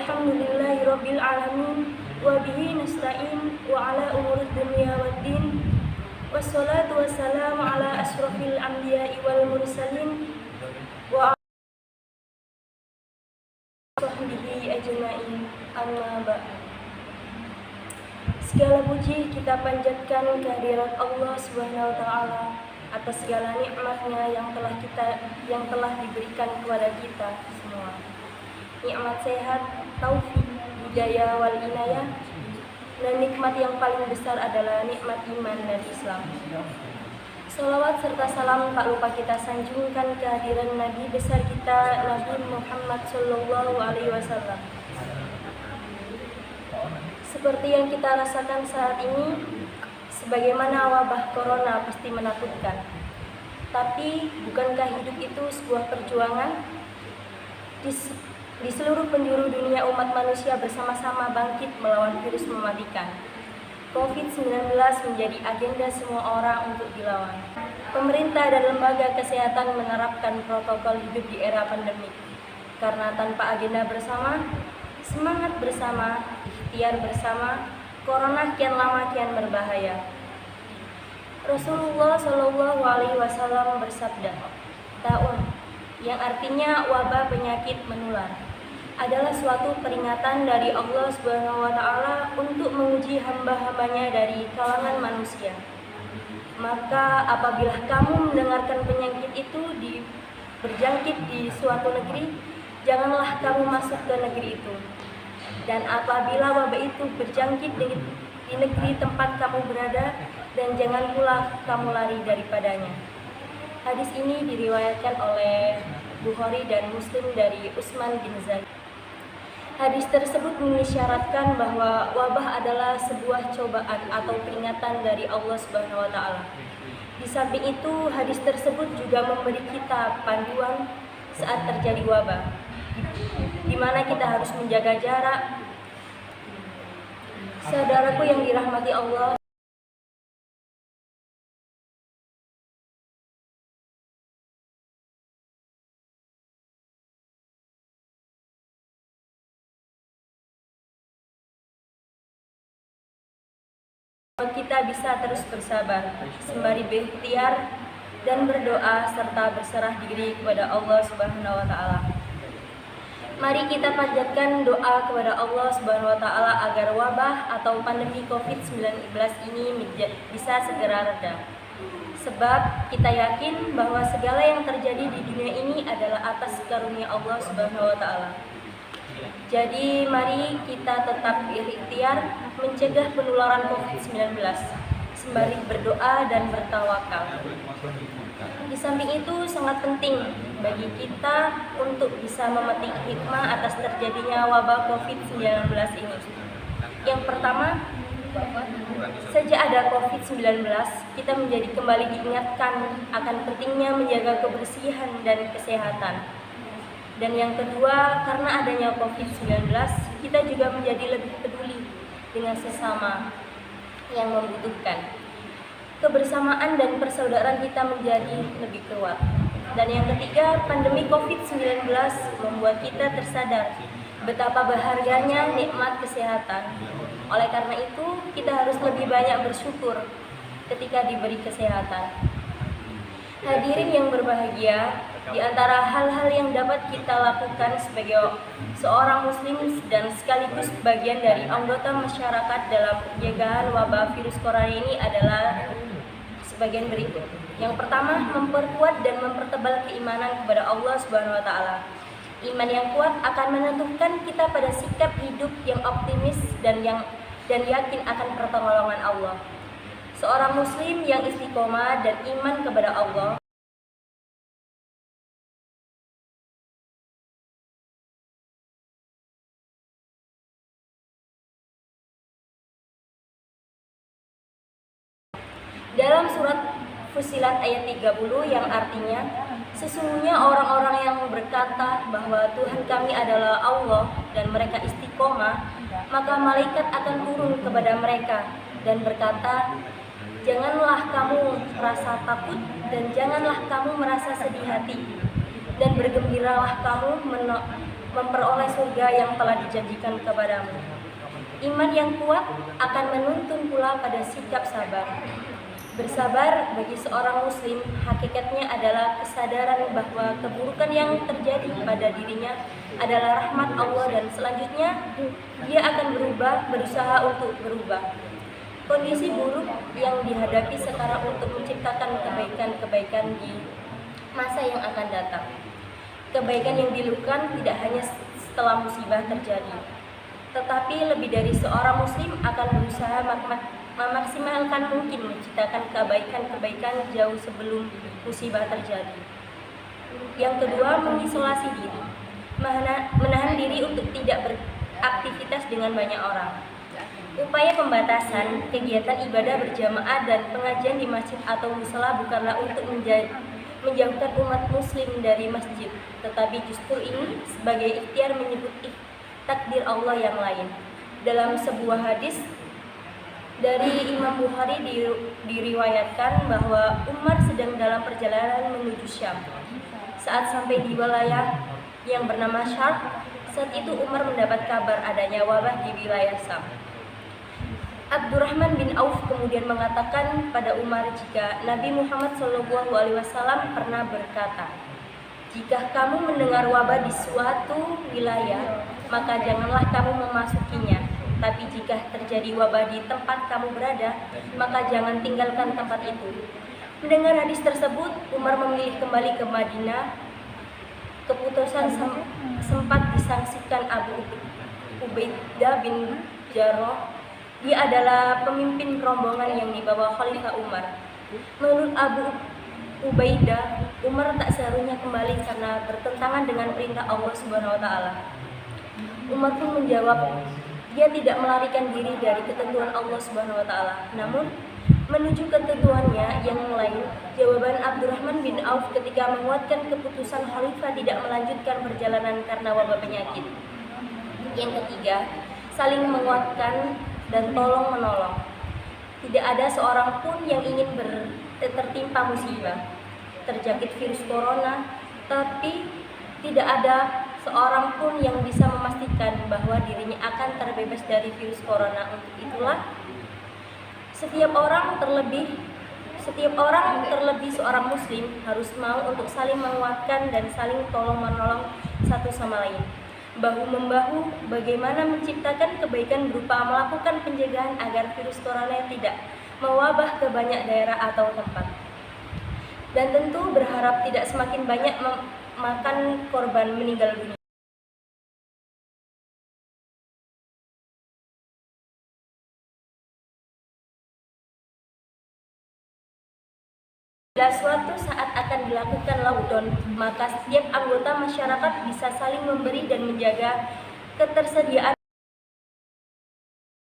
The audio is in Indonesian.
Alhamdulillahirabbil alamin wa bihi nasta'in wa ala umurid dunya waddin. Wassalatu wassalamu ala asrofil anbiya'i wal mursalin wa sahbihi ajma'in. Amma ba'd. Segala puji kita panjatkan kehadirat Allah Subhanahu wa taala atas segala nikmatnya yang telah diberikan kepada kita semua. Nikmat sehat, taufik, hidayah wal inayah, dan nikmat yang paling besar adalah nikmat iman dan Islam. Salawat serta salam tak lupa kita sanjungkan kehadiran Nabi besar kita, Nabi Muhammad Sallallahu Alaihi Wasallam. Seperti yang kita rasakan saat ini, sebagaimana wabah corona pasti menakutkan. Tapi bukankah hidup itu sebuah perjuangan? Di seluruh penjuru dunia umat manusia bersama-sama bangkit melawan virus mematikan. COVID-19 menjadi agenda semua orang untuk dilawan. Pemerintah dan lembaga kesehatan menerapkan protokol hidup di era pandemi. Karena tanpa agenda bersama, semangat bersama, ikhtiar bersama, corona kian lama kian berbahaya. Rasulullah Shallallahu Alaihi Wasallam bersabda, "Taun," yang artinya wabah penyakit menular, adalah suatu peringatan dari Allah Subhanahu wa taala untuk menguji hamba-hambanya dari kalangan manusia. Maka apabila kamu mendengarkan penyakit itu berjangkit di suatu negeri, janganlah kamu masuk ke negeri itu. Dan apabila wabah itu berjangkit di negeri tempat kamu berada, dan jangan pula kamu lari daripadanya. Hadis ini diriwayatkan oleh Bukhari dan Muslim dari Utsman bin Zaid. Hadis tersebut mengisyaratkan bahwa wabah adalah sebuah cobaan atau peringatan dari Allah Subhanahu wa taala. Di samping itu, hadis tersebut juga memberi kita panduan saat terjadi wabah, di mana kita harus menjaga jarak. Saudaraku yang dirahmati Allah, kita bisa terus bersabar, sembari berikhtiar dan berdoa serta berserah diri kepada Allah Subhanahu wa taala. Mari kita panjatkan doa kepada Allah Subhanahu wa taala agar wabah atau pandemi COVID-19 ini bisa segera reda. Sebab kita yakin bahwa segala yang terjadi di dunia ini adalah atas karunia Allah Subhanahu wa taala. Jadi mari kita tetap berikhtiar mencegah penularan COVID-19 sembari berdoa dan bertawakal. Di samping itu sangat penting bagi kita untuk bisa memetik hikmah atas terjadinya wabah COVID-19 ini. Yang pertama, sejak ada COVID-19, kita menjadi kembali diingatkan akan pentingnya menjaga kebersihan dan kesehatan. Dan yang kedua, karena adanya COVID-19, kita juga menjadi lebih peduli dengan sesama yang membutuhkan. Kebersamaan dan persaudaraan kita menjadi lebih kuat. Dan yang ketiga, pandemi COVID-19 membuat kita tersadar betapa berharganya nikmat kesehatan. Oleh karena itu, kita harus lebih banyak bersyukur ketika diberi kesehatan. Hadirin yang berbahagia, di antara hal-hal yang dapat kita lakukan sebagai seorang muslim dan sekaligus bagian dari anggota masyarakat dalam pencegahan wabah virus corona ini adalah sebagian berikut. Yang pertama, memperkuat dan mempertebal keimanan kepada Allah Subhanahu wa taala. Iman yang kuat akan menentukan kita pada sikap hidup yang optimis dan yakin akan pertolongan Allah. Seorang muslim yang istiqomah dan iman kepada Allah dalam surat Fussilat ayat 30 yang artinya, sesungguhnya orang-orang yang berkata bahwa Tuhan kami adalah Allah dan mereka istiqomah, maka malaikat akan turun kepada mereka dan berkata, janganlah kamu merasa takut dan janganlah kamu merasa sedih hati, dan bergembiralah kamu memperoleh surga yang telah dijanjikan kepadamu. Iman yang kuat akan menuntun pula pada sikap sabar. Bersabar bagi seorang muslim hakikatnya adalah kesadaran bahwa keburukan yang terjadi pada dirinya adalah rahmat Allah dan selanjutnya dia akan berusaha untuk berubah. Kondisi buruk yang dihadapi sekarang untuk menciptakan kebaikan-kebaikan di masa yang akan datang. Kebaikan yang dilakukan tidak hanya setelah musibah terjadi, tetapi lebih dari seorang muslim akan berusaha memaksimalkan mungkin menciptakan kebaikan-kebaikan jauh sebelum musibah terjadi. Yang kedua, mengisolasi diri, menahan diri untuk tidak beraktivitas dengan banyak orang. Upaya pembatasan kegiatan ibadah berjamaah dan pengajian di masjid atau musala bukanlah untuk menjauhkan umat muslim dari masjid, tetapi justru ini sebagai ikhtiar menyebut takdir Allah yang lain. Dalam sebuah hadis dari Imam Bukhari diriwayatkan bahwa Umar sedang dalam perjalanan menuju Syam. Saat sampai di wilayah yang bernama Syarq, saat itu Umar mendapat kabar adanya wabah di wilayah Syam. Abdurrahman bin Auf kemudian mengatakan pada Umar jika Nabi Muhammad SAW pernah berkata, "Jika kamu mendengar wabah di suatu wilayah, maka janganlah kamu memasukinya. Tapi jika terjadi wabah di tempat kamu berada, maka jangan tinggalkan tempat itu." Mendengar hadis tersebut, Umar memilih kembali ke Madinah. Keputusan sempat disangsikan Abu Ubaidah bin Jarrah. Dia adalah pemimpin rombongan yang dibawa Khalifah Umar. Menurut Abu Ubaidah, Umar tak seharusnya kembali karena bertentangan dengan perintah Allah Subhanahu wa taala. Umar pun menjawab, dia tidak melarikan diri dari ketentuan Allah Subhanahu wa taala, namun menuju ketentuannya yang lain. Jawaban Abdurrahman bin Auf ketika menguatkan keputusan Khalifah tidak melanjutkan perjalanan karena wabah penyakit. Yang ketiga, saling menguatkan dan tolong menolong. Tidak ada seorang pun yang ingin tertimpa musibah, terjangkit virus corona, tapi tidak ada seorang pun yang bisa memastikan bahwa dirinya akan terbebas dari virus corona. Untuk itulah setiap orang terlebih seorang muslim harus mau untuk saling menguatkan dan saling tolong menolong satu sama lain. Bahu-membahu bagaimana menciptakan kebaikan berupa melakukan pencegahan agar virus corona tidak mewabah ke banyak daerah atau tempat. Dan tentu berharap tidak semakin banyak memakan korban meninggal dunia. Bila suatu saat akan dilakukan lockdown, maka setiap anggota masyarakat bisa saling memberi dan menjaga ketersediaan